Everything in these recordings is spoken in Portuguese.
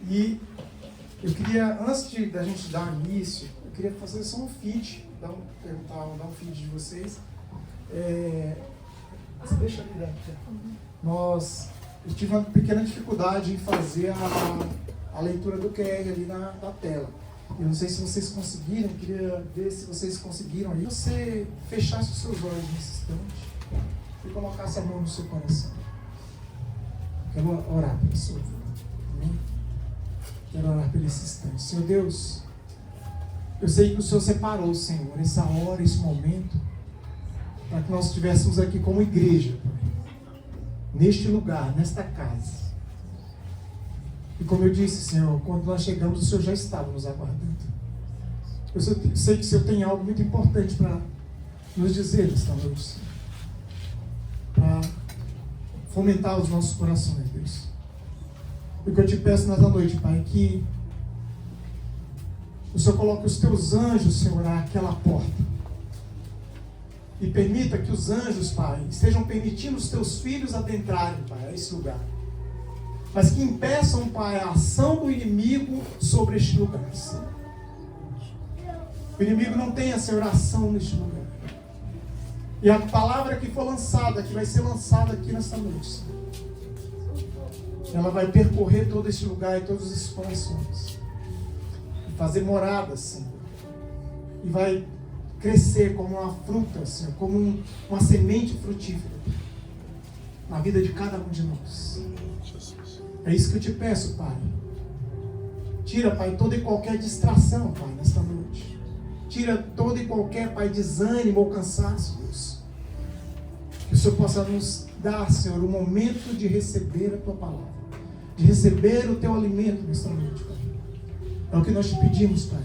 E eu queria, da gente dar início, eu queria fazer só um feed, dar um feed de vocês. Você deixa ali dentro. Eu tive uma pequena dificuldade em fazer a leitura do QR ali na tela. Eu não sei se vocês conseguiram, eu queria ver se vocês conseguiram aí. Você fechasse os seus olhos nesse instante e colocasse a mão no seu coração. Quero orar pela sua vida. Amém? Quero orar por esse instante. Senhor Deus, eu sei que o Senhor separou, Senhor, essa hora, esse momento, para que nós estivéssemos aqui como igreja, neste lugar, nesta casa. E como eu disse, Senhor, quando nós chegamos, o Senhor já estava nos aguardando. Eu sei que o Senhor tem algo muito importante para nos dizer esta noite, Senhor, para fomentar os nossos corações, Deus. O que eu te peço nessa noite, Pai, é que o Senhor coloque os teus anjos, Senhor, àquela porta. E permita que os anjos, Pai, estejam permitindo os teus filhos adentrarem, Pai, a esse lugar. Mas que impeçam, Pai, a ação do inimigo sobre este lugar, Senhor. O inimigo não tenha, Senhor, ação neste lugar. E a palavra que for lançada, que vai ser lançada aqui nesta noite, Senhor, ela vai percorrer todo este lugar e todos esses corações. E fazer morada, Senhor. E vai crescer como uma fruta, Senhor, como uma semente frutífera na vida de cada um de nós. É isso que eu te peço, Pai. Tira, Pai, toda e qualquer distração, Pai, nesta noite. Tira todo e qualquer, Pai, desânimo ou cansaço, Deus. Que o Senhor possa nos dar, Senhor, o momento de receber a Tua palavra, de receber o Teu alimento nesta noite, Pai. É o que nós te pedimos, Pai.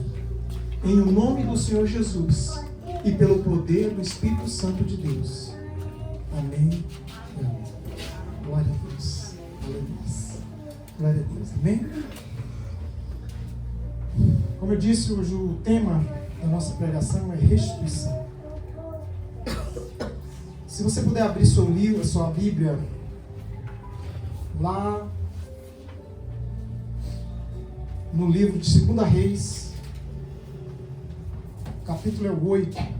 Em o nome do Senhor Jesus e pelo poder do Espírito Santo de Deus. Amém. Amém. Glória a Deus. Glória a Deus. Glória a Deus. Amém? Como eu disse, hoje o tema da nossa pregação é restituição. Se você puder abrir seu livro, a sua Bíblia, lá no livro de 2 Reis, capítulo 8.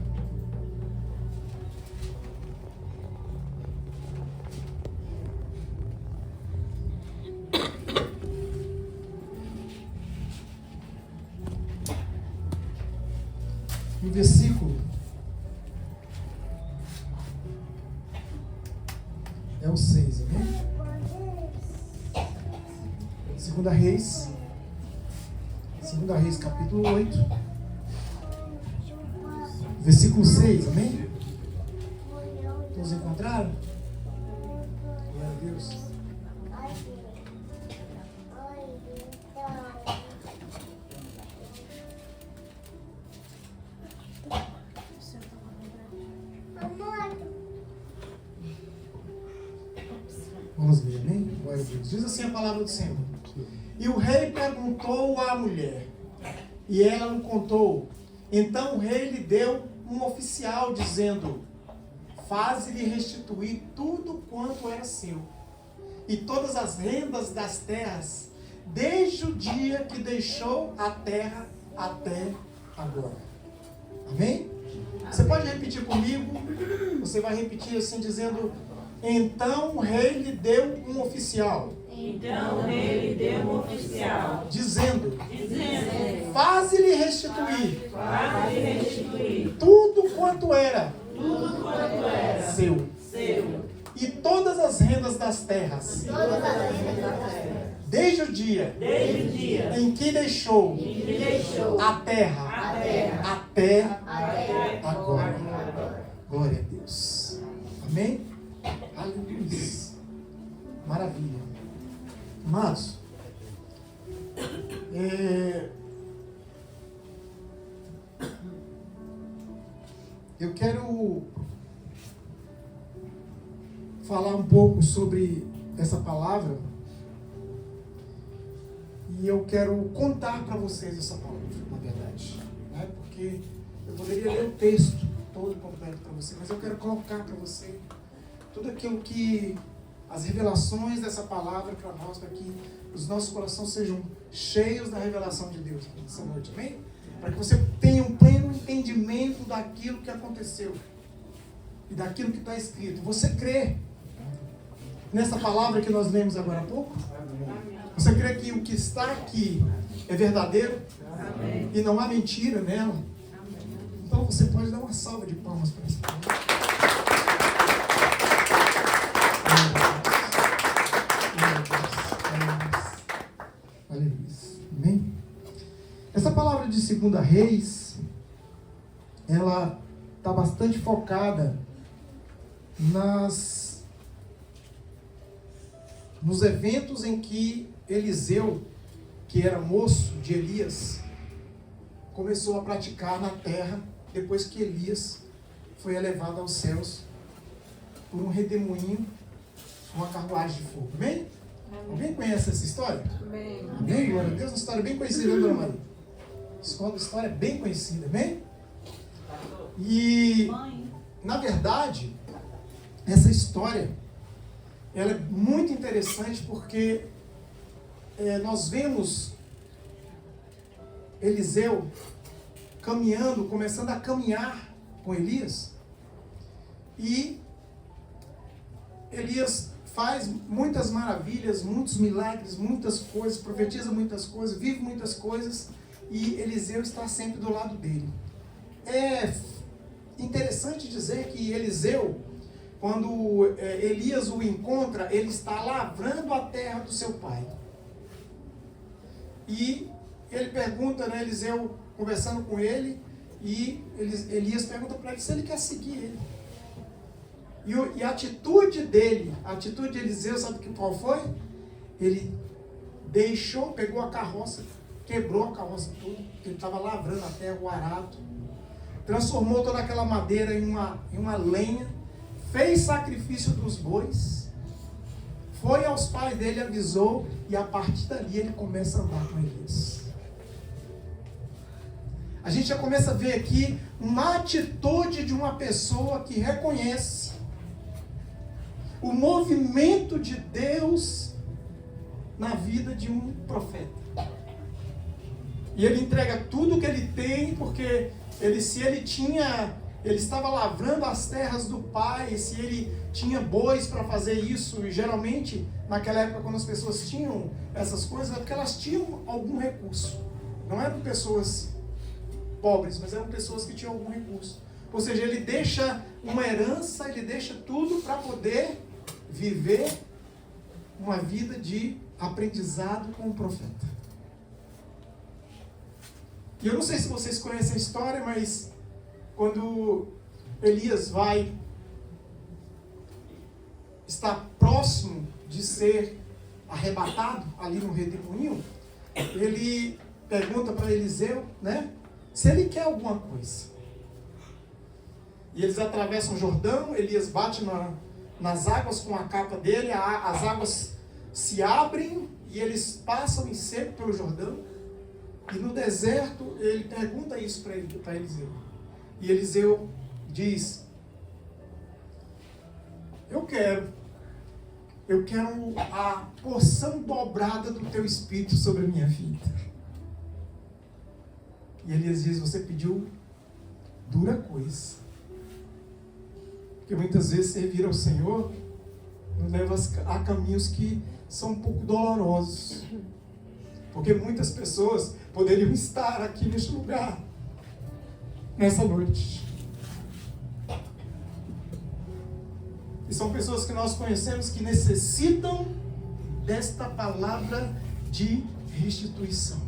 No versículo é o 6, amém? 2 Reis, capítulo 8, versículo 6, amém? Todos encontraram? Glória a Deus. Vamos ver, amém? Glória a Deus. Diz assim a palavra do Senhor. E o rei perguntou à mulher, e ela não contou. Então o rei lhe deu um oficial, dizendo: faze-lhe restituir tudo quanto era seu, e todas as rendas das terras, desde o dia que deixou a terra até agora. Amém? Você pode repetir comigo? Você vai repetir assim, dizendo: então o rei lhe deu um oficial. Então o rei lhe deu um oficial, Dizendo: faze-lhe restituir tudo quanto era seu, e todas as rendas das terras, desde o dia em que deixou a terra até agora. Glória a Deus. Amém? Aleluia. Maravilha. Amados, eu quero falar um pouco sobre essa palavra e eu quero contar para vocês essa palavra, na verdade, né? Porque eu poderia ler o texto todo completo para você, mas eu quero colocar para você tudo aquilo que as revelações dessa palavra para nós, para que os nossos corações sejam cheios da revelação de Deus nessa noite, amém? Para que você tenha um pleno entendimento daquilo que aconteceu e daquilo que está escrito. Você crê nessa palavra que nós lemos agora há pouco? Você crê que o que está aqui é verdadeiro? Amém. E não há mentira nela? Então você pode dar uma salva de palmas para essa palavra. Aleluia. Amém? Essa palavra de 2 Reis, ela está bastante focada nos eventos em que Eliseu, que era moço de Elias, começou a praticar na terra depois que Elias foi elevado aos céus por um redemoinho, uma carruagem de fogo. Amém? Alguém conhece essa história? Amém. Amém? Glória a Deus, uma história bem conhecida, né, Dona Maria? História bem conhecida, amém? E, na verdade, essa história, ela é muito interessante porque nós vemos Eliseu começando a caminhar com Elias, e Elias faz muitas maravilhas, muitos milagres, muitas coisas, profetiza muitas coisas, vive muitas coisas, e Eliseu está sempre do lado dele. É interessante dizer que Eliseu, quando Elias o encontra, ele está lavrando a terra do seu pai. E ele pergunta, né, Eliseu conversando com ele, e Elias pergunta para ele se ele quer seguir ele. E a atitude dele, a atitude de Eliseu, sabe qual foi? Ele pegou a carroça, quebrou a carroça toda, ele estava lavrando a terra, o arado, transformou toda aquela madeira em uma lenha, fez sacrifício dos bois, foi aos pais dele, avisou, e a partir dali ele começa a andar com Elias. A gente já começa a ver aqui uma atitude de uma pessoa que reconhece o movimento de Deus na vida de um profeta. E ele entrega tudo o que ele tem, porque ele estava lavrando as terras do pai, se ele tinha bois para fazer isso, e geralmente, naquela época, quando as pessoas tinham essas coisas, é porque elas tinham algum recurso. Não eram pessoas pobres, mas eram pessoas que tinham algum recurso. Ou seja, ele deixa uma herança, ele deixa tudo para poder viver uma vida de aprendizado com o profeta. E eu não sei se vocês conhecem a história, mas quando Elias está próximo de ser arrebatado ali no redemoinho, ele pergunta para Eliseu, né, se ele quer alguma coisa. E eles atravessam o Jordão, Elias bate nas águas com a capa dele, as águas se abrem e eles passam em seco pelo Jordão. E no deserto, ele pergunta isso para Eliseu. E Eliseu diz: eu quero a porção dobrada do teu espírito sobre a minha vida. E Elias diz: você pediu dura coisa. Porque muitas vezes servir ao Senhor nos leva a caminhos que são um pouco dolorosos. Porque muitas pessoas poderiam estar aqui neste lugar, nessa noite. E são pessoas que nós conhecemos que necessitam desta palavra de restituição.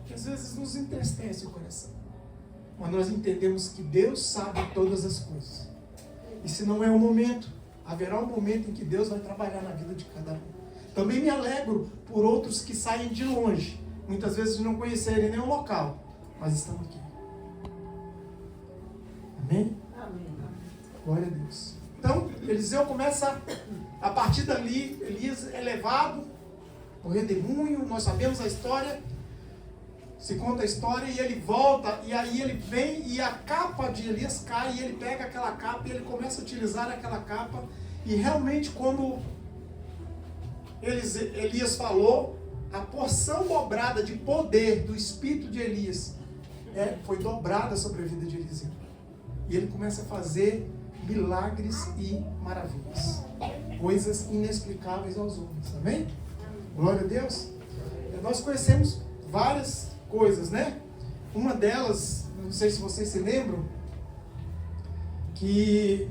Que às vezes nos entristece o coração. Mas nós entendemos que Deus sabe todas as coisas. E se não é o momento, haverá um momento em que Deus vai trabalhar na vida de cada um. Também me alegro por outros que saem de longe, muitas vezes não conhecerem nenhum local, mas estão aqui. Amém? Amém. Glória a Deus. Então, Eliseu começa, a partir dali, Elias é levado ao redemoinho, nós sabemos a história, se conta a história, e ele volta, e aí ele vem, e a capa de Elias cai, e ele pega aquela capa, e ele começa a utilizar aquela capa, e realmente como Elias falou, a porção dobrada de poder do espírito de Elias foi dobrada sobre a vida de Eliseu. E ele começa a fazer milagres e maravilhas. Coisas inexplicáveis aos homens. Amém? Glória a Deus. Nós conhecemos várias coisas, né? Uma delas, não sei se vocês se lembram, que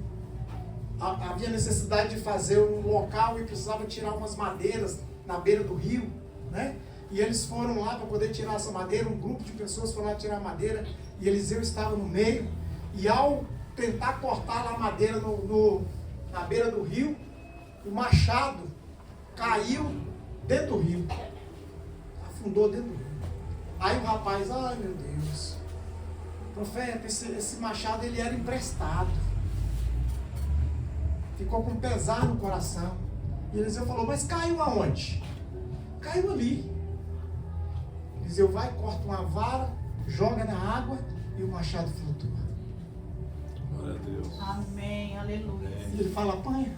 havia necessidade de fazer um local e precisava tirar umas madeiras na beira do rio, né? E eles foram lá para poder tirar essa madeira, um grupo de pessoas foram lá tirar a madeira, e Eliseu estava no meio, e ao tentar cortar lá a madeira na beira do rio, o machado caiu dentro do rio, afundou dentro do rio. Aí o rapaz, ai meu Deus, profeta, esse machado ele era emprestado, ficou com pesar no coração. E Eliseu falou, mas caiu aonde? Caiu ali. Eliseu vai, corta uma vara, joga na água e o machado flutua. Glória a Deus. Amém, aleluia. E ele fala, apanha.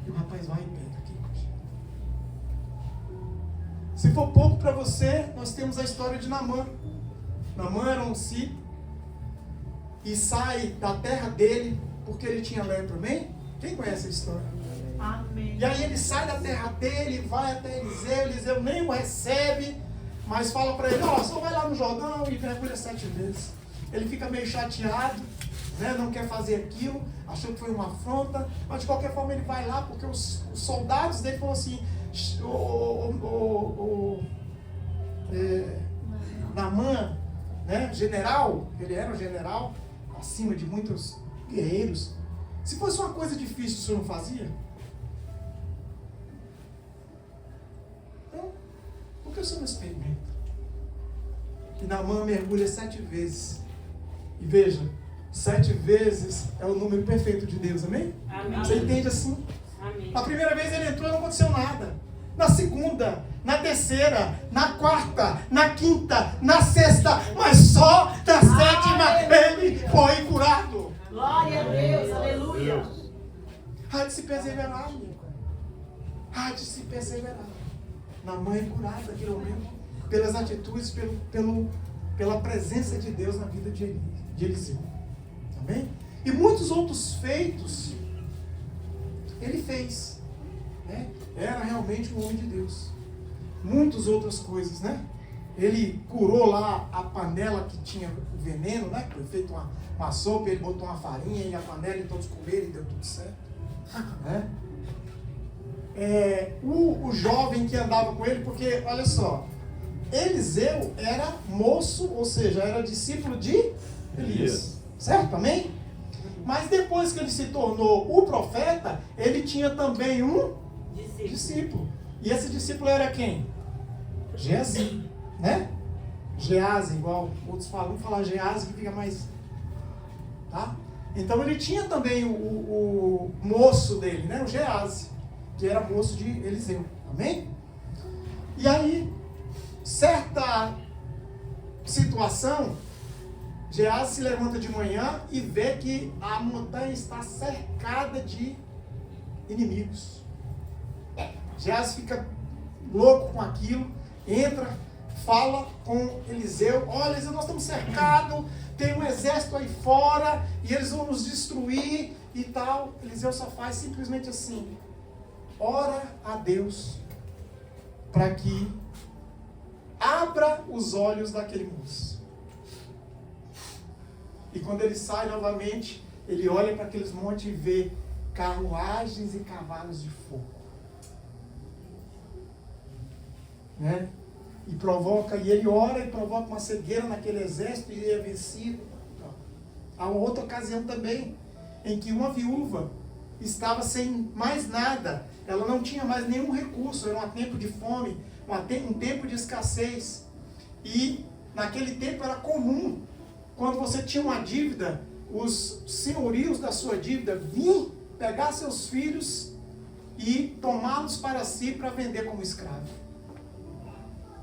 E o rapaz vai e pega aqui. Se for pouco para você, nós temos a história de Naamã. Naamã era um sírio e sai da terra dele porque ele tinha lepra, amém? Quem conhece a história? Amém. E aí ele sai da terra dele, vai até Eliseu nem o recebe, mas fala para ele, só vai lá no Jordão e mergulha 7 vezes. Ele fica meio chateado, né? Não quer fazer aquilo, achou que foi uma afronta, mas de qualquer forma ele vai lá, porque os soldados dele falaram assim, Naamã, né? General, ele era um general, acima de muitos guerreiros. Se fosse uma coisa difícil, o senhor não fazia? Então, por que o senhor não experimenta? E Naamã mergulha 7 vezes. E veja, 7 vezes é o número perfeito de Deus, amém? Amém. Você entende assim? Amém. A primeira vez ele entrou e não aconteceu nada. Na segunda, na terceira, na quarta, na quinta, na sexta, mas só na sétima ele foi curado. Glória a Deus, aleluia. Há de se perseverar, amigo. Há de se perseverar. Naamã é curado naquele momento, pelas atitudes, pela presença de Deus na vida de Eliseu. Amém? E muitos outros feitos ele fez, né? Era realmente um homem de Deus. Muitas outras coisas, né? Ele curou lá a panela que tinha o veneno, né? Foi feito uma sopa, ele botou uma farinha e a panela e todos comeram e deu tudo certo, né? O jovem que andava com ele, porque, olha só, Eliseu era moço, ou seja, era discípulo de Elias, certo? Amém? Mas depois que ele se tornou o profeta, ele tinha também um discípulo. E esse discípulo era quem? Geazi, né? Geazi, igual outros falam, vamos falar Geazi que fica mais... Tá? Então ele tinha também o moço dele, né? O Geazi, que era moço de Eliseu. Amém? E aí, certa situação, Geazi se levanta de manhã e vê que a montanha está cercada de inimigos. Geazi fica louco com aquilo, entra, fala com Eliseu, olha Eliseu, nós estamos cercados, tem um exército aí fora e eles vão nos destruir e tal. Eliseu só faz simplesmente assim, ora a Deus para que abra os olhos daquele moço. E quando ele sai novamente, ele olha para aqueles montes e vê carruagens e cavalos de fogo, né? E ele ora e provoca uma cegueira naquele exército e ele é vencido. Há uma outra ocasião também, em que uma viúva estava sem mais nada, ela não tinha mais nenhum recurso, era um tempo de fome, um tempo de escassez. E naquele tempo era comum, quando você tinha uma dívida, os senhorios da sua dívida vinham pegar seus filhos e tomá-los para si para vender como escravo.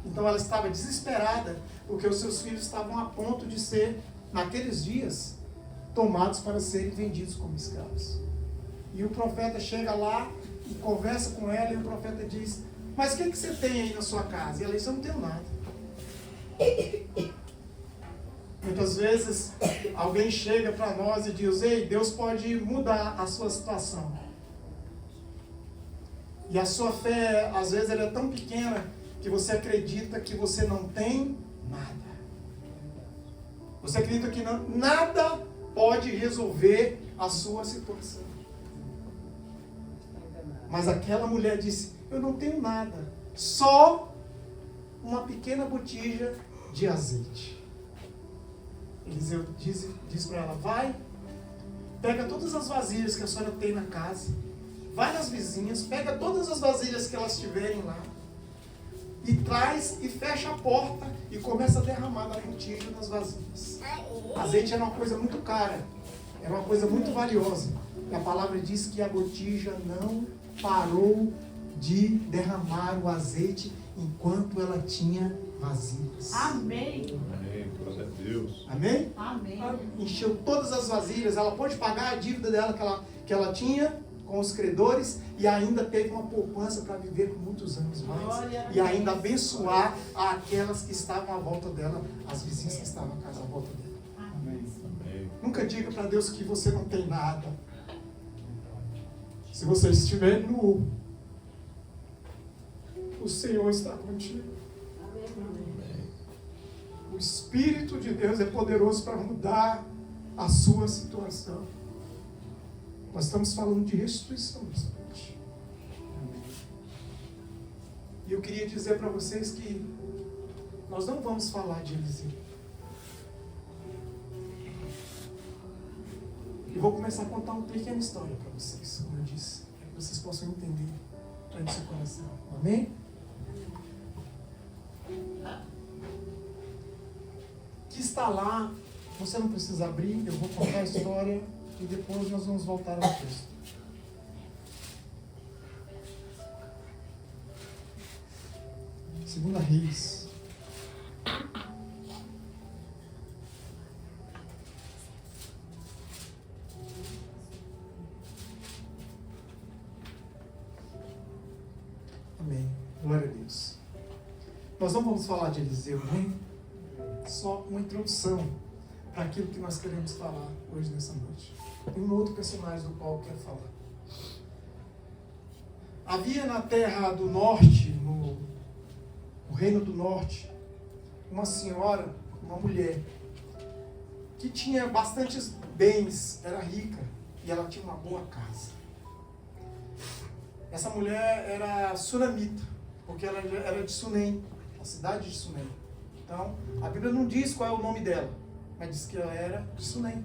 Então ela estava desesperada, porque os seus filhos estavam a ponto de ser, naqueles dias, tomados para serem vendidos como escravos. E o profeta chega lá e conversa com ela, e o profeta diz: mas o que você tem aí na sua casa? E ela diz: eu não tenho nada. Muitas vezes alguém chega para nós e diz: ei, Deus pode mudar a sua situação. E a sua fé, às vezes, ela é tão pequena que você acredita que você não tem nada. Você acredita que nada pode resolver a sua situação. Mas aquela mulher disse: eu não tenho nada, só uma pequena botija de azeite. Eliseu diz para ela: vai, pega todas as vasilhas que a senhora tem na casa, vai nas vizinhas, pega todas as vasilhas que elas tiverem lá, e traz e fecha a porta e começa a derramar da botija nas vasilhas. Azeite era uma coisa muito cara, era uma coisa muito valiosa. E a palavra diz que a botija não parou de derramar o azeite enquanto ela tinha vasilhas. Amém. Amém. Glória a Deus. Amém? Amém. Ela encheu todas as vasilhas, ela pôde pagar a dívida dela que ela tinha com os credores e ainda teve uma poupança para viver por muitos anos mais. Glória E a ainda Deus. abençoar aquelas que estavam à volta dela, as vizinhas que estavam à casa à volta dela. Amém. Amém. Nunca diga para Deus que você não tem nada. Se você estiver nu, o Senhor está contigo. Amém. O Espírito de Deus é poderoso para mudar a sua situação. Nós estamos falando de restituição nessa noite. E eu queria dizer para vocês que nós não vamos falar de Eliseu. E vou começar a contar uma pequena história para vocês, como eu disse, para que vocês possam entender dentro do seu coração. Amém? Que está lá, você não precisa abrir, eu vou contar a história e depois nós vamos voltar ao texto. Segunda Reis. Amém. Glória a Deus. Nós não vamos falar de Eliseu, amém? Só uma introdução para aquilo que nós queremos falar hoje nessa noite. E um outro personagem do qual eu quero falar. Havia na terra do norte, no reino do norte, uma senhora, uma mulher, que tinha bastantes bens, era rica, e ela tinha uma boa casa. Essa mulher era sunamita, porque ela era de Sunem, a cidade de Sunem. Então, a Bíblia não diz qual é o nome dela, mas diz que ela era de Sunem.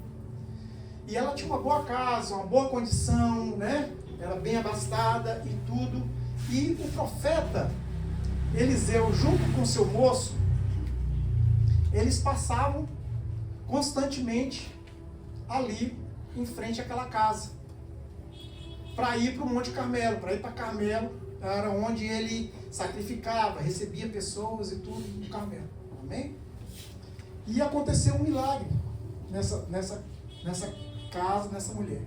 E ela tinha uma boa casa, uma boa condição, né? Era bem abastada e tudo. E o profeta Eliseu, junto com seu moço, eles passavam constantemente ali em frente àquela casa, para ir para o Monte Carmelo, para ir para Carmelo, era onde ele sacrificava, recebia pessoas e tudo no Carmelo. Amém? E aconteceu um milagre nessa casa, nessa mulher.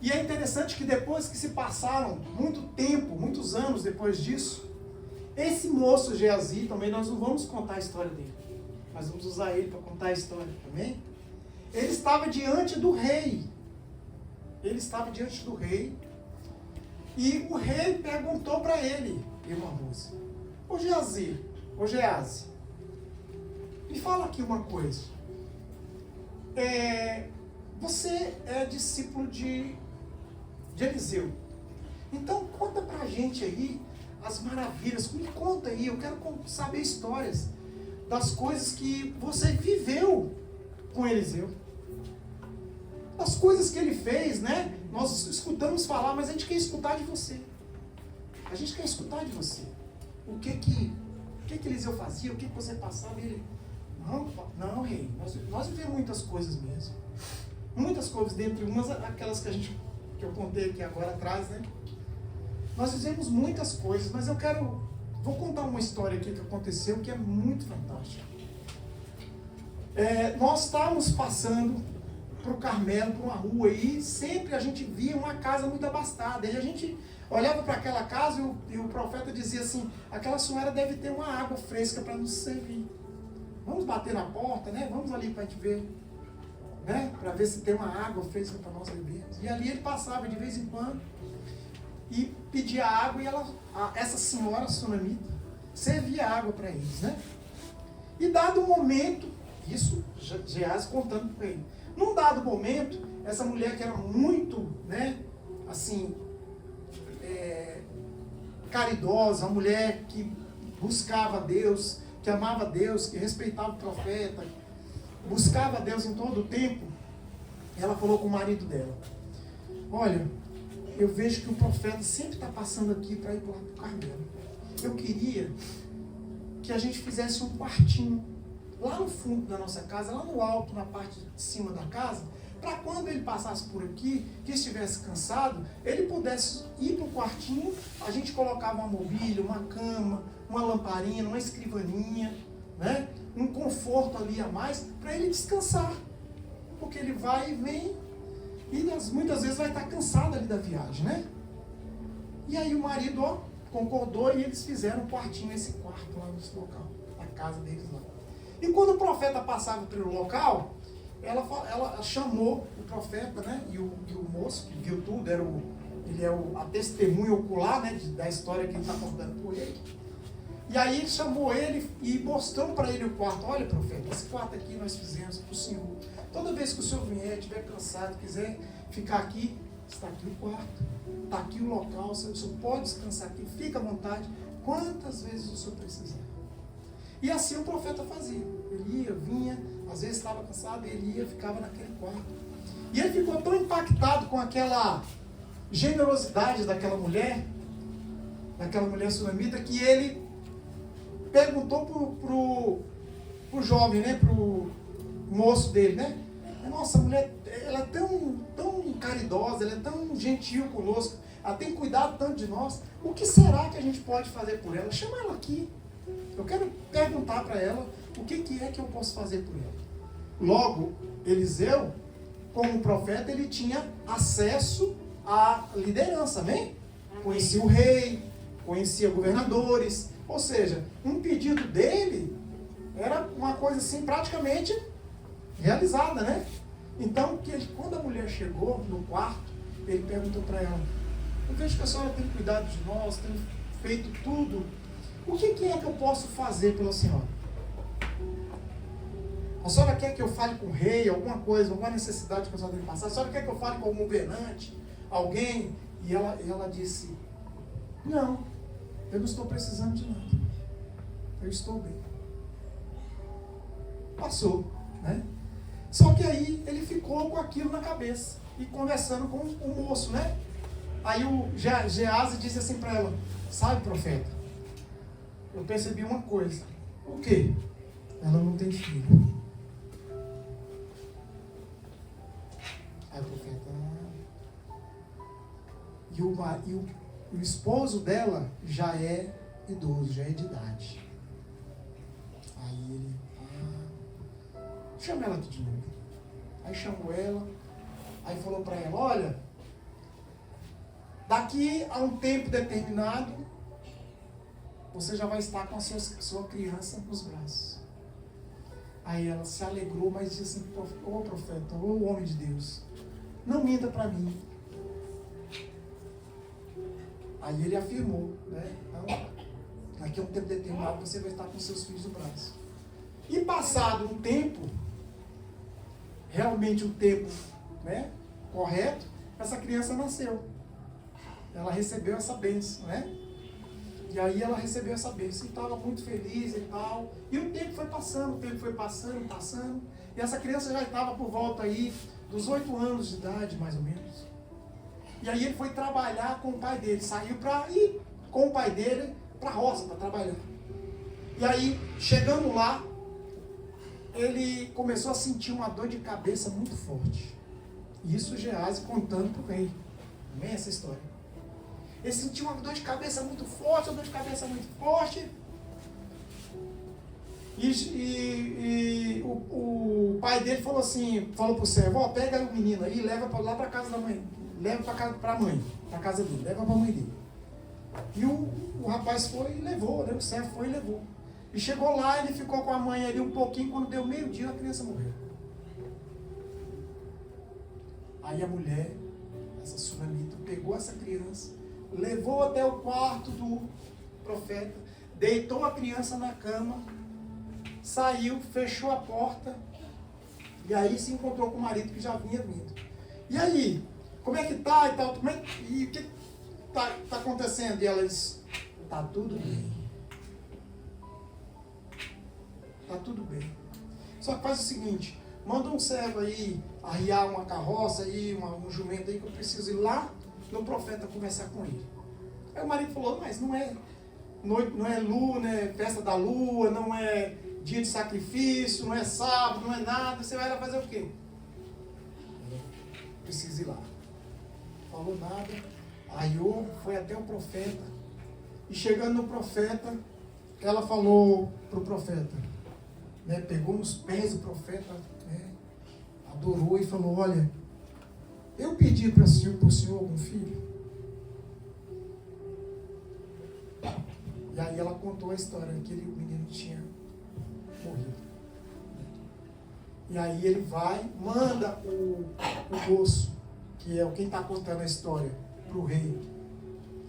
E é interessante que depois que se passaram muito tempo, muitos anos depois disso, esse moço Geazi, também nós não vamos contar a história dele, nós vamos usar ele para contar a história também. Ele estava diante do rei. Ele estava diante do rei. E o rei perguntou para ele, irmã Rose: ô Geazi, me fala aqui uma coisa. Você é discípulo de Eliseu. Então conta pra gente aí as maravilhas. Me conta aí, eu quero saber histórias das coisas que você viveu com Eliseu. Das coisas que ele fez, né? Nós escutamos falar, mas a gente quer escutar de você. A gente quer escutar de você. O que Eliseu fazia, o que você passava. E ele: não, rei, nós vivemos muitas coisas mesmo. Muitas coisas, dentre umas, aquelas que eu contei aqui agora atrás, né? Nós fizemos muitas coisas, mas vou contar uma história aqui que aconteceu que é muito fantástica. Nós estávamos passando para o Carmelo, por uma rua, e sempre a gente via uma casa muito abastada, e a gente olhava para aquela casa e o profeta dizia assim, aquela senhora deve ter uma água fresca para nos servir. Vamos bater na porta, né? Vamos ali para a gente ver, né? Para ver se tem uma água fresca para nós bebermos. E ali ele passava de vez em quando e pedia água e essa senhora sunamita servia água para eles, né? E dado um momento, isso Geazi contando para ele, num dado momento, essa mulher que era muito, né, assim, caridosa, uma mulher que buscava Deus, que amava Deus, que respeitava o profeta, buscava Deus em todo o tempo, ela falou com o marido dela, olha, eu vejo que o profeta sempre está passando aqui para ir para o Carmelo. Eu queria que a gente fizesse um quartinho lá no fundo da nossa casa, lá no alto, na parte de cima da casa, para quando ele passasse por aqui, que estivesse cansado, ele pudesse ir para o quartinho, a gente colocava uma mobília, uma cama, uma lamparina, uma escrivaninha, né? Um conforto ali a mais, para ele descansar. Porque ele vai e vem, e muitas vezes vai estar cansado ali da viagem, né? E aí o marido, concordou e eles fizeram um quartinho, esse quarto lá nesse local, na casa deles lá. E quando o profeta passava pelo local, ela chamou o profeta, né? E o moço, que viu tudo, ele é a testemunha ocular, né? Da história que ele está contando por ele. E aí ele chamou ele e mostrou para ele o quarto. Olha, profeta, esse quarto aqui nós fizemos para o senhor. Toda vez que o senhor vier, estiver cansado, quiser ficar aqui, está aqui o quarto, está aqui o local, o senhor pode descansar aqui, fica à vontade, quantas vezes o senhor precisar. E assim o profeta fazia. Ele ia, vinha, às vezes estava cansado, ele ia, ficava naquele quarto. E ele ficou tão impactado com aquela generosidade daquela mulher sunamita, que ele perguntou pro jovem, né, pro moço dele, né? Nossa, a mulher, ela é tão caridosa, ela é tão gentil conosco, ela tem cuidado tanto de nós. O que será que a gente pode fazer por ela? Chama ela aqui. Eu quero perguntar para ela o que é que eu posso fazer por ela. Logo, Eliseu, como profeta, ele tinha acesso à liderança, né? Conhecia o rei, conhecia governadores, ou seja, um pedido dele era uma coisa assim praticamente realizada, né? Então, quando a mulher chegou no quarto, ele perguntou para ela, eu vejo que a senhora tem cuidado de nós, tem feito tudo, o que é que eu posso fazer pela senhora? A senhora quer que eu fale com o rei, alguma coisa, alguma necessidade que a senhora tem que passar? A senhora quer que eu fale com algum governante, alguém? E ela disse, não, eu não estou precisando de nada, eu estou bem. Passou, né? Só que aí ele ficou com aquilo na cabeça e conversando com o moço, né? Aí o Geazi disse assim para ela, sabe, profeta, eu percebi uma coisa. O quê? Ela não tem filho. Aí o profeta, e o esposo dela já é idoso, já é de idade. Aí ele, chama ela aqui de novo. Aí chamou ela, aí falou para ela, olha, daqui a um tempo determinado, você já vai estar com a sua criança nos braços. Aí ela se alegrou, mas disse assim, ô profeta, ô homem de Deus, não minta para mim. Aí ele afirmou, né? Então, daqui a um tempo determinado, você vai estar com seus filhos no braço. E passado um tempo, realmente um tempo, né, correto, essa criança nasceu. Ela recebeu essa bênção, né? E aí ela recebeu essa bênção e estava muito feliz e tal. E o tempo foi passando, passando. E essa criança já estava por volta aí dos 8 anos de idade, mais ou menos. E aí ele foi trabalhar com o pai dele. Saiu para ir com o pai dele para a roça, para trabalhar. E aí, chegando lá, ele começou a sentir uma dor de cabeça muito forte. Isso Geazi contando para o rei. Amém? Essa história. Ele sentiu uma dor de cabeça muito forte, E o pai dele falou assim, falou pro servo, pega o menino aí e leva lá para casa da mãe leva para a mãe, para a casa dele, leva para a mãe dele. E o rapaz foi e levou, né? O servo foi e levou. E chegou lá, ele ficou com a mãe ali um pouquinho, quando deu meio-dia a criança morreu. Aí a mulher, essa sunamita, pegou essa criança, levou até o quarto do profeta, deitou a criança na cama, saiu, fechou a porta, e aí se encontrou com o marido que já vinha vindo. E aí, como é que tá e tal? E o que tá acontecendo? E ela disse, tá tudo bem. Tá tudo bem. Só que faz o seguinte, manda um servo aí, arriar uma carroça aí, um jumento aí, que eu preciso ir lá no profeta conversar com ele. Aí o marido falou, mas não é noite, não é lua, não é festa da lua, não é dia de sacrifício, não é sábado, não é nada, você vai lá fazer o quê? Preciso ir lá. Falou nada, arriou, foi até o profeta, e chegando no profeta, ela falou pro profeta, né, pegou nos pés do profeta, né, adorou e falou, olha, eu pedi para o senhor algum filho? E aí ela contou a história que o menino tinha morrido. E aí ele vai, manda o moço, que é quem está contando a história, para o rei,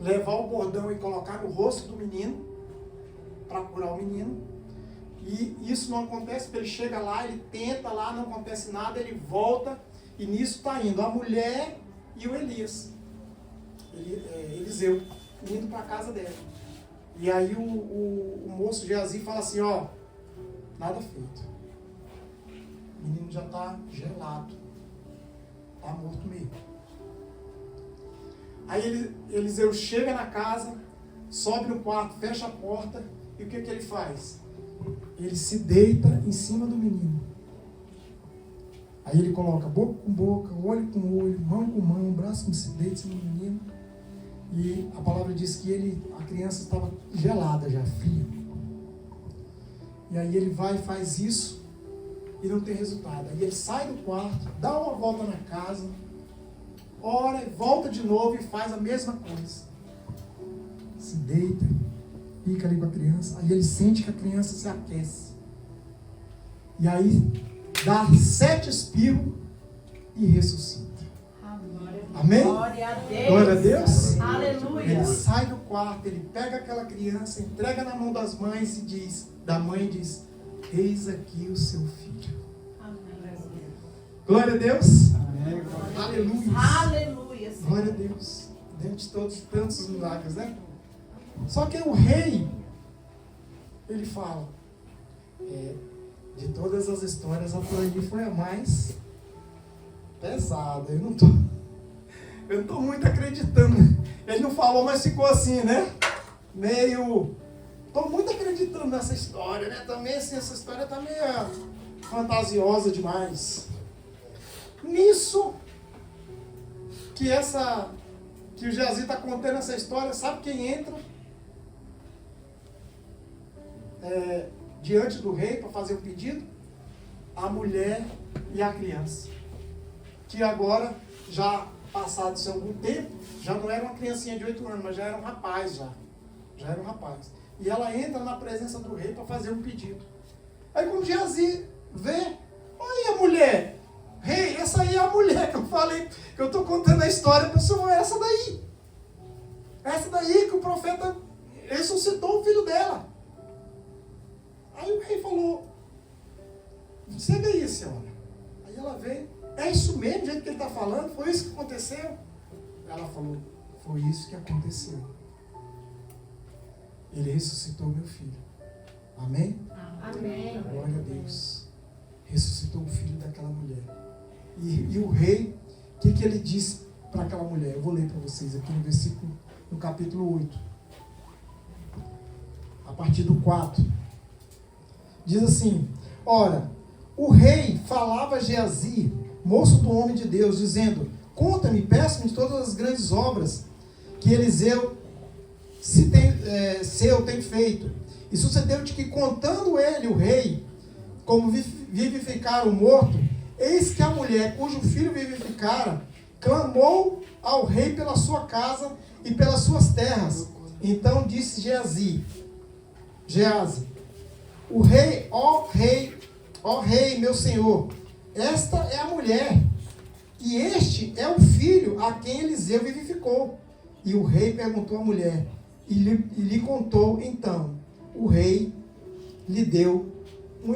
levar o bordão e colocar no rosto do menino, para curar o menino. E isso não acontece, porque ele chega lá, ele tenta lá, não acontece nada, ele volta, e nisso está indo a mulher e o Elias, Eliseu, indo para a casa dela. E aí o moço Geazi fala assim, ó, nada feito. O menino já está gelado, está morto mesmo. Aí Eliseu chega na casa, sobe no quarto, fecha a porta, e o que ele faz? Ele se deita em cima do menino. Aí ele coloca boca com boca, olho com olho, mão com mão, braço com se deita em cima do menino. E a palavra diz que a criança estava gelada já, fria. E aí ele vai e faz isso e não tem resultado. Aí ele sai do quarto, dá uma volta na casa, ora, volta de novo e faz a mesma coisa. Se deita, fica ali com a criança, aí ele sente que a criança se aquece. E aí dá 7 espirros e ressuscita. Amém? Glória a Deus. Glória a Deus. Aleluia. Ele sai do quarto, ele pega aquela criança, entrega na mão das mães e da mãe diz, eis aqui o seu filho. Amém. Glória a Deus. Amém. Aleluia. Aleluia. Senhor. Glória a Deus. Dentro de todos tantos milagres, né? Só que o rei, ele fala, de todas as histórias, a tua aí foi a mais pesada. Eu não estou muito acreditando. Ele não falou, mas ficou assim, né? Estou muito acreditando nessa história, né? Também assim, essa história está meio fantasiosa demais. Nisso, que o Geazi está contando essa história, sabe quem entra diante do rei para fazer o pedido? A mulher e a criança. Que agora, já passado-se algum tempo, já não era uma criancinha de 8 anos, mas já era um rapaz já. Já era um rapaz. E ela entra na presença do rei para fazer um pedido. Aí quando Geazi vê, olha a mulher, rei, essa aí é a mulher que eu falei, que eu estou contando a história para o senhor, essa daí. Essa daí que o profeta ressuscitou o filho dela. Aí o rei falou, chega aí, senhora. Aí ela veio, é isso mesmo, do jeito que ele está falando? Foi isso que aconteceu? Ela falou, foi isso que aconteceu. Ele ressuscitou meu filho. Amém? Amém. Glória a Deus. Ressuscitou o filho daquela mulher. E o rei, o que ele disse para aquela mulher? Eu vou ler para vocês aqui no versículo, no capítulo 8. A partir do 4. Diz assim, ora, o rei falava a Geazi, moço do homem de Deus, dizendo, conta-me, peço-me todas as grandes obras que Eliseu seu tem feito. E sucedeu-te que, contando ele, o rei, como vivificara o morto, eis que a mulher cujo filho vivificara, clamou ao rei pela sua casa e pelas suas terras. Então disse Geazi, o rei, ó rei, meu senhor, esta é a mulher, e este é o filho a quem Eliseu vivificou. E o rei perguntou à mulher, e lhe contou. Então o rei lhe deu um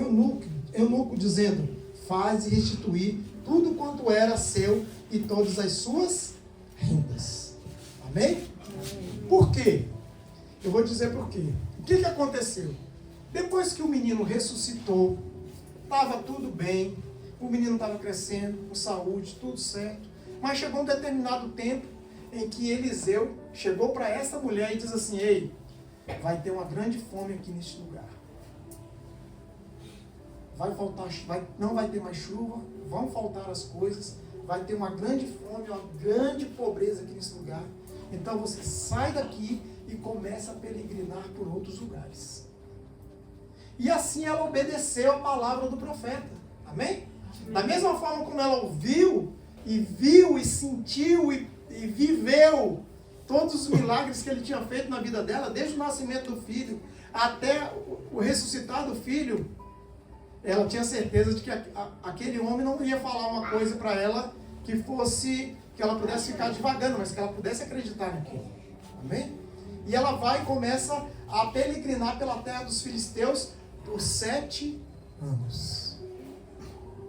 eunuco, dizendo: faz e restituir tudo quanto era seu e todas as suas rendas. Amém? Por quê? Eu vou dizer por quê. O que aconteceu? Depois que o menino ressuscitou, estava tudo bem, o menino estava crescendo, com saúde, tudo certo. Mas chegou um determinado tempo em que Eliseu chegou para essa mulher e diz assim: ei, vai ter uma grande fome aqui neste lugar. Não vai ter mais chuva, vão faltar as coisas, vai ter uma grande fome, uma grande pobreza aqui nesse lugar. Então você sai daqui e começa a peregrinar por outros lugares. E assim ela obedeceu a palavra do profeta. Amém? Da mesma forma como ela ouviu, e viu, e sentiu, e viveu todos os milagres que ele tinha feito na vida dela, desde o nascimento do filho até o ressuscitar do filho, ela tinha certeza de que aquele homem não ia falar uma coisa para ela que ela pudesse ficar divagando, mas que ela pudesse acreditar naquilo. Amém? E ela vai e começa a peregrinar pela terra dos filisteus por 7 anos.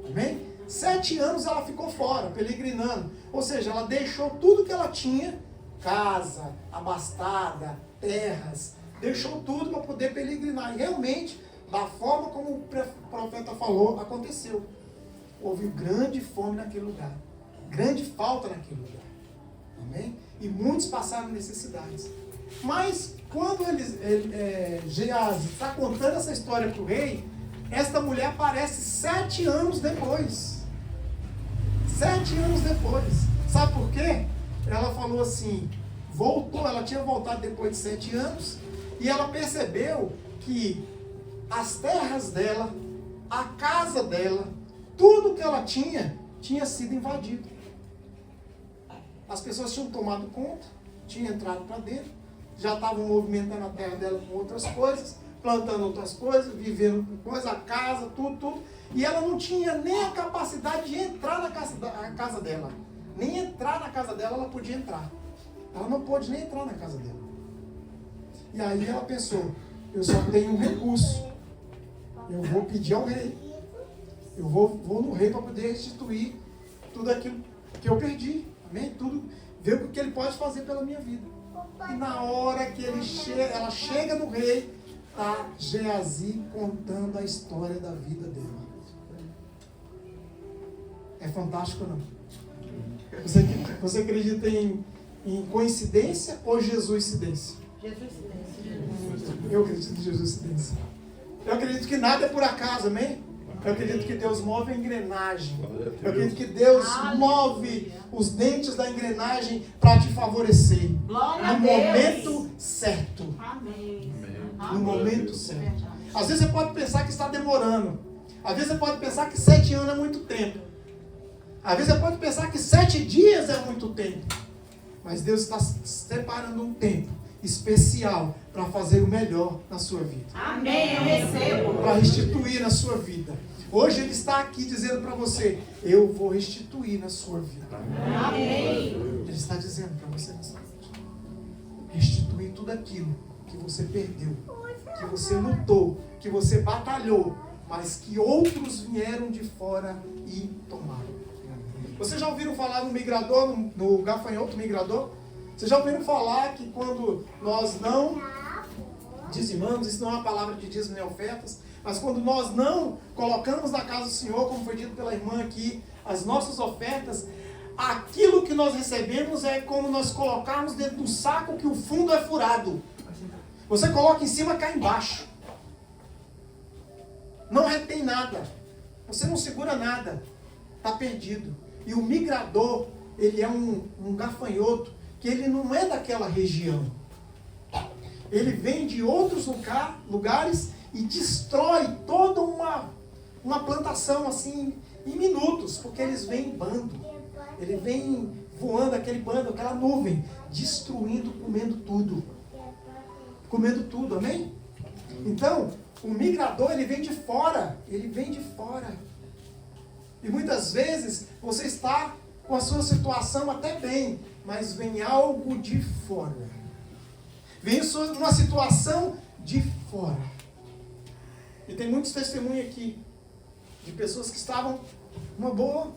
Amém? 7 anos ela ficou fora, peregrinando. Ou seja, ela deixou tudo que ela tinha, casa, abastada, terras, deixou tudo para poder peregrinar. E realmente, da forma como o profeta falou, aconteceu. Houve grande fome naquele lugar, grande falta naquele lugar. Amém? E muitos passaram necessidades. Mas quando Geazi está contando essa história para o rei, esta mulher aparece 7 anos depois. 7 anos depois. Sabe por quê? Ela falou assim, ela tinha voltado depois de 7 anos, e ela percebeu que as terras dela, a casa dela, tudo que ela tinha sido invadido. As pessoas tinham tomado conta, tinham entrado para dentro, já estavam movimentando a terra dela com outras coisas, plantando outras coisas, vivendo com coisas, a casa, tudo. E ela não tinha nem a capacidade de entrar na casa dela. Nem entrar na casa dela ela podia entrar. Ela não pôde nem entrar na casa dela. E aí ela pensou, eu só tenho um recurso. Eu vou pedir ao rei. Eu vou no rei para poder restituir tudo aquilo que eu perdi. Amém? Tudo, ver o que ele pode fazer pela minha vida. E na hora que ela chega no rei, está Geazi contando a história da vida dela. É fantástico, não? Você acredita em coincidência ou Jesuscidência? Eu acredito em Jesuscidência. Eu acredito que nada é por acaso, amém? Eu acredito que Deus move a engrenagem. Eu acredito que Deus move os dentes da engrenagem para te favorecer. No momento certo. No momento certo. Às vezes você pode pensar que está demorando. Às vezes você pode pensar que 7 anos é muito tempo. Às vezes você pode pensar que 7 dias é muito tempo. Mas Deus está separando um tempo especial para fazer o melhor na sua vida. Amém, eu recebo. Para restituir na sua vida. Hoje Ele está aqui dizendo para você, eu vou restituir na sua vida. Amém. Ele está dizendo para você nessa noite. Restituir tudo aquilo que você perdeu, que você lutou, que você batalhou, mas que outros vieram de fora e tomaram. Vocês já ouviram falar no migrador, no gafanhoto migrador? Vocês já ouviram falar que quando nós não dizimamos, isso não é uma palavra de dízimo nem ofertas, mas quando nós não colocamos na casa do Senhor, como foi dito pela irmã aqui, as nossas ofertas, aquilo que nós recebemos é como nós colocarmos dentro do saco que o fundo é furado. Você coloca em cima, cai embaixo. Não retém nada. Você não segura nada. Está perdido. E o migrador, ele é um gafanhoto, que ele não é daquela região. Ele vem de outros lugares e destrói toda uma plantação assim em minutos, porque eles vêm em bando. Ele vem voando aquele bando, aquela nuvem, destruindo, comendo tudo. Comendo tudo, amém? Então, o migrador, ele vem de fora. Ele vem de fora. E muitas vezes, você está com a sua situação até bem, mas vem algo de fora. Vem uma situação de fora. E tem muitos testemunhos aqui, de pessoas que estavam numa boa,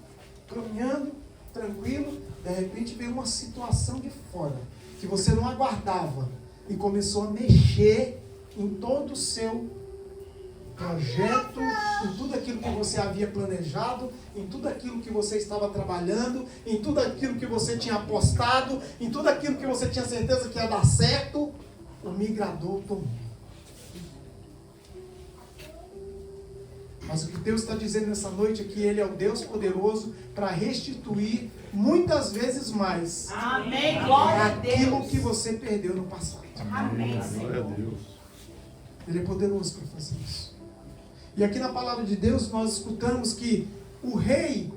caminhando, tranquilo, de repente veio uma situação de fora, que você não aguardava, e começou a mexer em todo o seu projeto, em tudo aquilo que você havia planejado, em tudo aquilo que você estava trabalhando, em tudo aquilo que você tinha apostado, em tudo aquilo que você tinha certeza que ia dar certo, o migrador tomou. Mas o que Deus está dizendo nessa noite é que Ele é o Deus poderoso para restituir muitas vezes mais. Amém. Glória a Deus. Aquilo que você perdeu no passado. Amém. Glória a Deus. Ele é poderoso para fazer isso. E aqui na palavra de Deus nós escutamos que o rei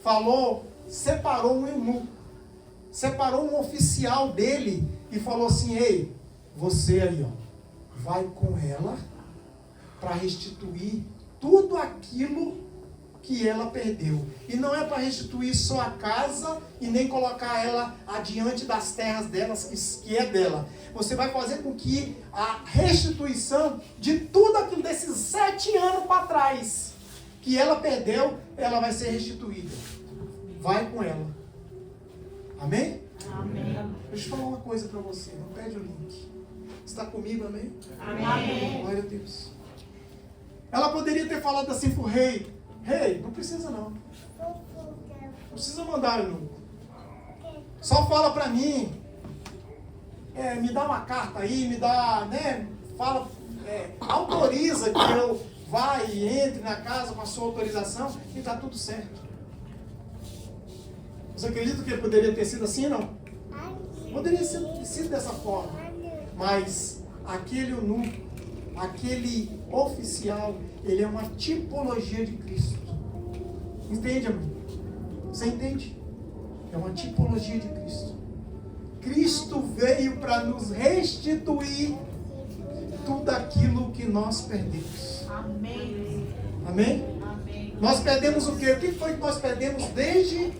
falou, separou um eunuco, separou um oficial dele e falou assim: ei, você aí, ó, vai com ela para restituir tudo aquilo que ela perdeu. E não é para restituir só a casa e nem colocar ela adiante das terras delas, que é dela. Você vai fazer com que a restituição de tudo aquilo desses 7 anos para trás que ela perdeu, ela vai ser restituída. Vai com ela. Amém? Amém. Deixa eu falar uma coisa para você. Não perde o link. Está comigo, amém? Amém. Glória a Deus. Ela poderia ter falado assim para o rei: rei, não precisa não. Não precisa mandar eunuco. Só fala para mim. Me dá uma carta aí, me dá, né? Fala, autoriza que eu vá e entre na casa com a sua autorização e está tudo certo. Você acredita que ele poderia ter sido assim, não? Poderia ter sido dessa forma. Mas aquele eunuco, aquele oficial, ele é uma tipologia de Cristo. Entende, amor? Você entende? É uma tipologia de Cristo. Cristo veio para nos restituir tudo aquilo que nós perdemos. Amém. Amém? Amém. Nós perdemos o quê? O que foi que nós perdemos desde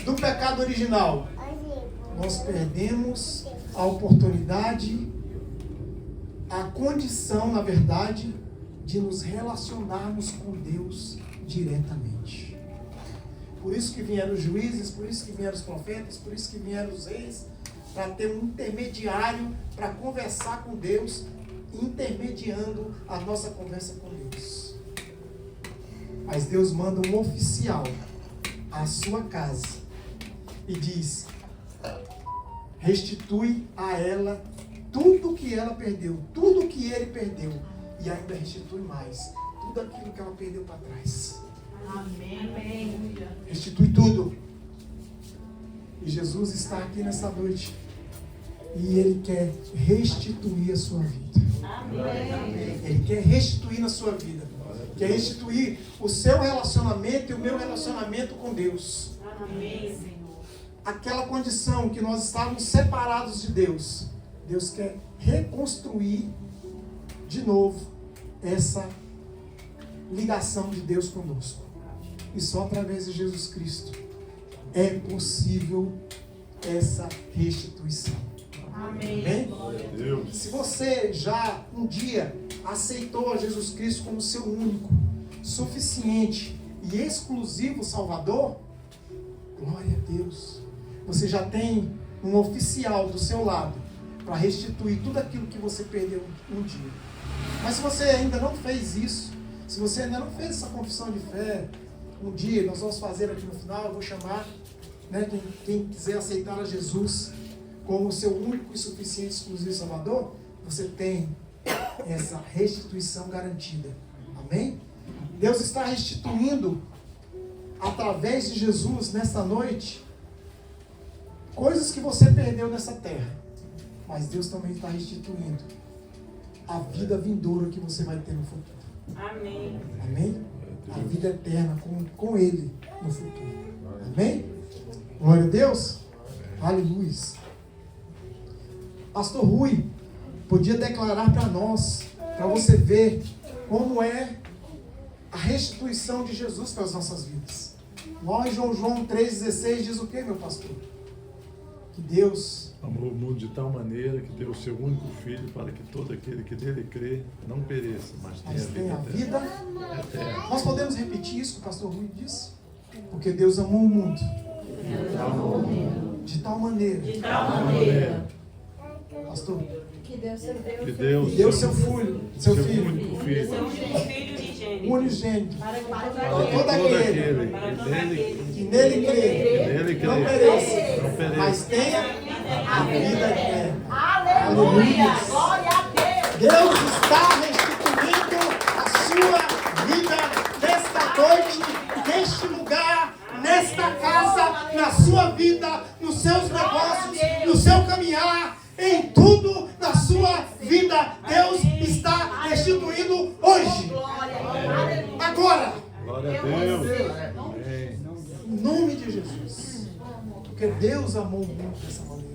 do pecado original? Nós perdemos a oportunidade, a condição, na verdade, de nos relacionarmos com Deus diretamente. Por isso que vieram os juízes, por isso que vieram os profetas, por isso que vieram os reis, para ter um intermediário para conversar com Deus, intermediando a nossa conversa com Deus. Mas Deus manda um oficial à sua casa e diz: restitui a ela tudo que ela perdeu, tudo que ele perdeu, e ainda restitui mais, tudo aquilo que ela perdeu para trás. Amém. Restitui tudo. E Jesus está aqui nessa noite e Ele quer restituir a sua vida. Amém. Ele quer restituir na sua vida. Quer restituir o seu relacionamento e o meu relacionamento com Deus. Amém, Senhor. Aquela condição que nós estávamos separados de Deus, Deus quer reconstruir de novo essa ligação de Deus conosco. E só através de Jesus Cristo é possível essa restituição. Amém. Amém? Glória a Deus. Se você já um dia aceitou a Jesus Cristo como seu único, suficiente e exclusivo Salvador, glória a Deus. Você já tem um oficial do seu lado para restituir tudo aquilo que você perdeu um dia. Mas se você ainda não fez isso, se você ainda não fez essa confissão de fé, um dia nós vamos fazer aqui no final, eu vou chamar, né, quem quiser aceitar a Jesus como seu único e suficiente exclusivo Salvador, você tem essa restituição garantida. Amém? Deus está restituindo através de Jesus nessa noite coisas que você perdeu nessa terra, mas Deus também está restituindo a vida vindoura que você vai ter no futuro. Amém. Amém? A vida eterna com Ele no futuro. Amém? Glória a Deus. Aleluia. Pastor Rui podia declarar para nós, para você ver como é a restituição de Jesus para as nossas vidas. Lá em João 3,16 diz o que, meu pastor? Que Deus amou o mundo de tal maneira que deu o seu único filho para que todo aquele que nele crê não pereça, mas tenha a vida vida eterna. Nós podemos repetir isso que o pastor Rui disse? Porque Deus amou o mundo de tal maneira, pastor, Que Deus é Deus. Que deu que deu seu filho, seu único filho Seu filho unigênito. unigênito, Para para para todo aquele que que nele crê, nele não crê, pereça, não pereça. mas tenha a vida eterna. Aleluia! Glória a Deus! Deus está restituindo a sua vida nesta noite, neste lugar, nesta casa, na sua vida, nos seus negócios, no seu caminhar, em tudo na sua vida. Deus está restituindo hoje, agora, Glória a Deus. Amém. em nome de Jesus. Porque Deus amou o mundo dessa maneira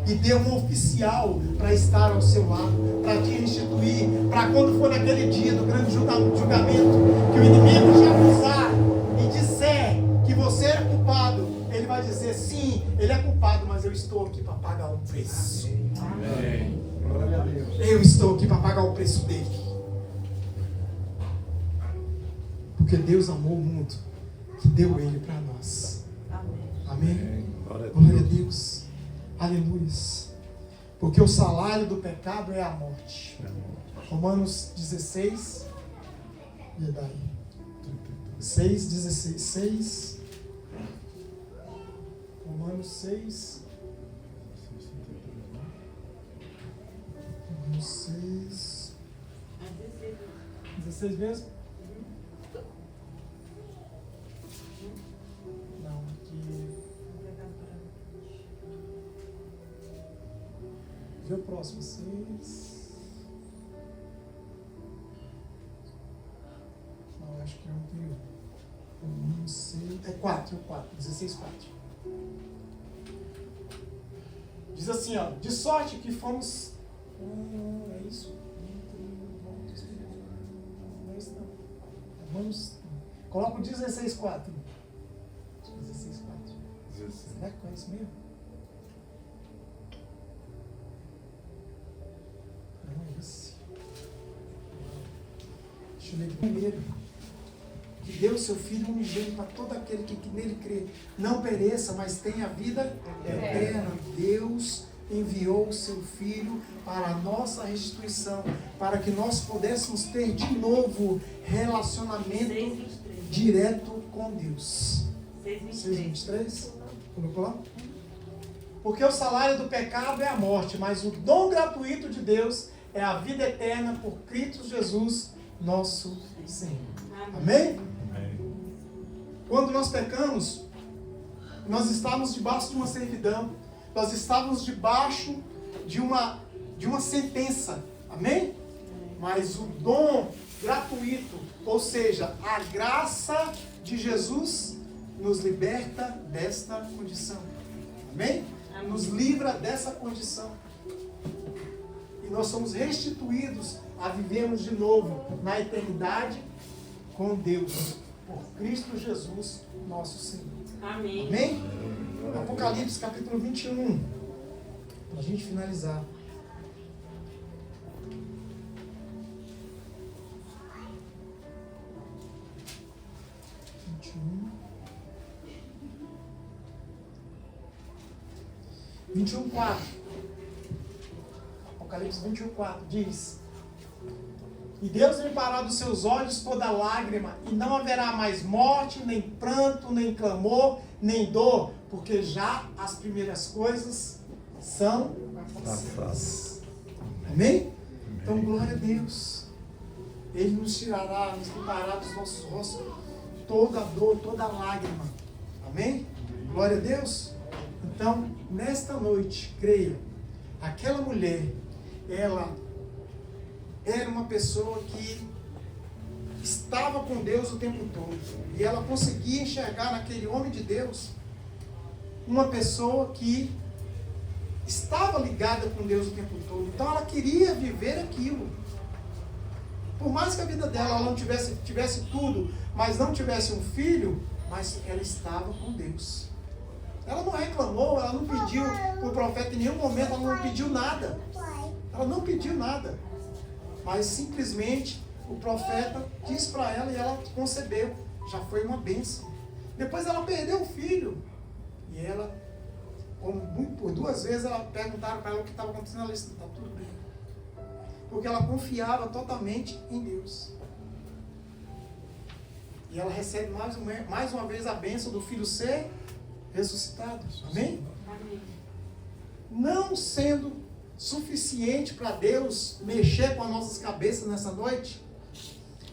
e deu um oficial para estar ao seu lado, para te restituir, para quando for naquele dia do grande julgamento, que o inimigo te acusar e disser que você é culpado, ele vai dizer: sim, ele é culpado, mas eu estou aqui para pagar o preço. Amém. Eu estou aqui para pagar o preço dele. Porque Deus amou o mundo que deu ele para nós. Amém? Amém. Glória a Glória a Deus. Deus. Aleluia. Porque o salário do pecado é a morte. Romanos 16. E daí? 6, 16. 6. Romanos 6. Romanos 6. 16 mesmo? Não, aqui. Vê o próximo, 6. Não, acho que é o anterior. 6. É 4, 16, 4. Diz assim, ó: de sorte que fomos. É isso? Não é isso não. Vamos. Coloca o 16, 4. 16, 4. 16. Será que é isso mesmo? Não é esse. Deixa eu ler primeiro. Que deu o seu Filho unigênito para todo aquele que nele crê, não pereça, mas tenha vida eterna. Deus enviou o seu Filho para a nossa restituição, para que nós pudéssemos ter de novo relacionamento direto com Deus. 6:23. Colocou lá? Porque o salário do pecado é a morte, mas o dom gratuito de Deus é a vida eterna por Cristo Jesus, nosso Senhor. Amém? Quando nós pecamos, nós estávamos debaixo de uma servidão, nós estávamos debaixo de uma sentença. Amém? Mas o dom gratuito, ou seja, a graça de Jesus, nos liberta desta condição. Amém? Nos livra dessa condição. E nós somos restituídos a vivermos de novo na eternidade com Deus, por Cristo Jesus, nosso Senhor. Amém. Amém? Apocalipse capítulo 21. Para a gente finalizar. Vinte e um, 4. Apocalipse 21, 4 diz: e Deus limpará dos seus olhos toda lágrima, e não haverá mais morte, nem pranto, nem clamor, nem dor, porque já as primeiras coisas são passadas. Amém? Então, glória a Deus. Ele nos tirará, nos limpará dos nossos rostos toda dor, toda lágrima. Amém? Glória a Deus. Então, nesta noite, creia, aquela mulher, ela era uma pessoa que estava com Deus o tempo todo. E ela conseguia enxergar naquele homem de Deus uma pessoa que estava ligada com Deus o tempo todo. Então ela queria viver aquilo. Por mais que a vida dela ela não tivesse tudo, mas não tivesse um filho, mas ela estava com Deus. Ela não reclamou, ela não pediu para o profeta em nenhum momento, ela não pediu nada. Ela não pediu nada. Mas simplesmente o profeta disse para ela e ela concebeu. Já foi uma bênção. Depois ela perdeu o filho. E ela, por 2 vezes, ela perguntaram para ela o que estava acontecendo. Ela disse, está tudo bem. Porque ela confiava totalmente em Deus. E ela recebe mais uma vez a bênção do filho ser ressuscitado. Amém? Amém. Não sendo suficiente para Deus mexer com as nossas cabeças nessa noite,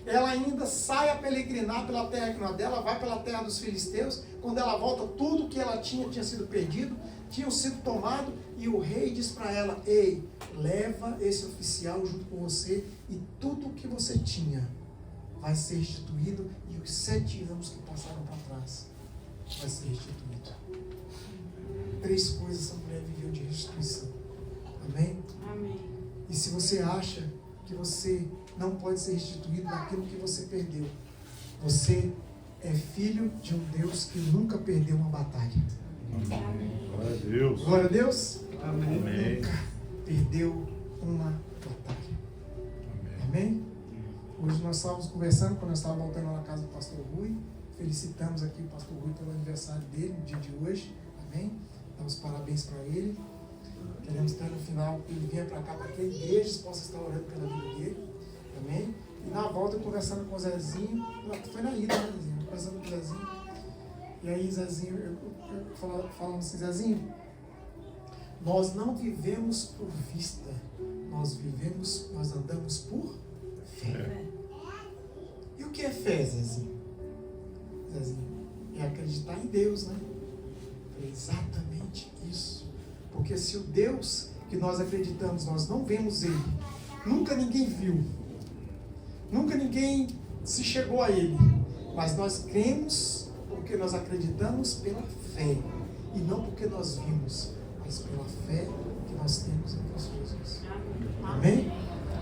ela ainda sai a peregrinar pela terra que não é dela, vai pela terra dos filisteus. Quando ela volta, tudo que ela tinha sido perdido, tinham sido tomado, e o rei diz para ela, ei, leva esse oficial junto com você, e tudo que você tinha vai ser restituído, e os 7 anos que passaram para trás vai ser restituído. 3 coisas essa mulher viveu de restituição. Amém? Amém. E se você acha que você não pode ser restituído daquilo que você perdeu, você é filho de um Deus que nunca perdeu uma batalha. Amém. Glória a Deus. Glória a Deus. Amém. Nunca perdeu uma batalha. Amém? Hoje nós estávamos conversando, quando nós estávamos voltando na casa do pastor Rui. Felicitamos aqui o pastor Rui pelo aniversário dele, no dia de hoje. Amém? Damos parabéns para ele. Queremos que no final ele venha para cá, para que a igreja possa estar orando pela vida dele. Amém? E na volta, conversando com o Zezinho, foi na ida, né, Zezinho? Conversando com o Zezinho. E aí, Zezinho, eu falando assim, Zezinho, nós não vivemos por vista, nós andamos por fé. E o que é fé, Zezinho? Zezinho, é acreditar em Deus, né? É exatamente isso. Porque se o Deus que nós acreditamos, nós não vemos Ele, nunca ninguém viu, nunca ninguém se chegou a Ele, mas nós cremos porque nós acreditamos pela fé, e não porque nós vimos, mas pela fé que nós temos em Cristo Jesus. Amém?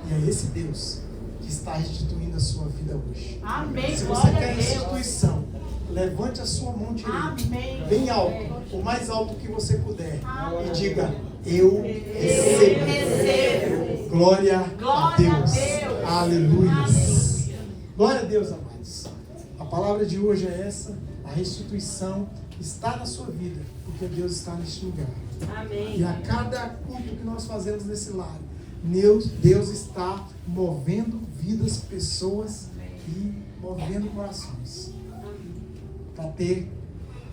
E é esse Deus que está restituindo a sua vida hoje. Amém. Se você Glória a quer Deus. restituição, levante a sua mão direita, Amém. bem alto, o mais alto que você puder, e diga, eu recebo. recebo. Glória a Glória a Deus. Deus. Aleluia. Glória a Deus, amados. A palavra de hoje é essa, a restituição está na sua vida, porque Deus está neste lugar. Amém. E a cada culto que nós fazemos nesse lar, Deus está movendo vidas, pessoas e movendo corações para ter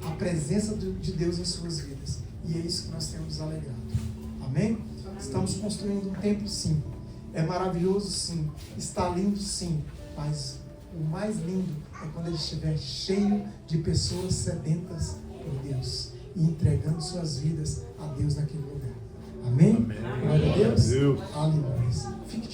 a presença de Deus em suas vidas. E é isso que nós temos nos alegrado. Amém? Estamos construindo um templo, sim. É maravilhoso, sim. Está lindo, sim. Mas o mais lindo é quando ele estiver cheio de pessoas sedentas por Deus e entregando suas vidas a Deus naquele lugar. Amém? Amém. Glória a Deus. Deus. Aleluia. Fique de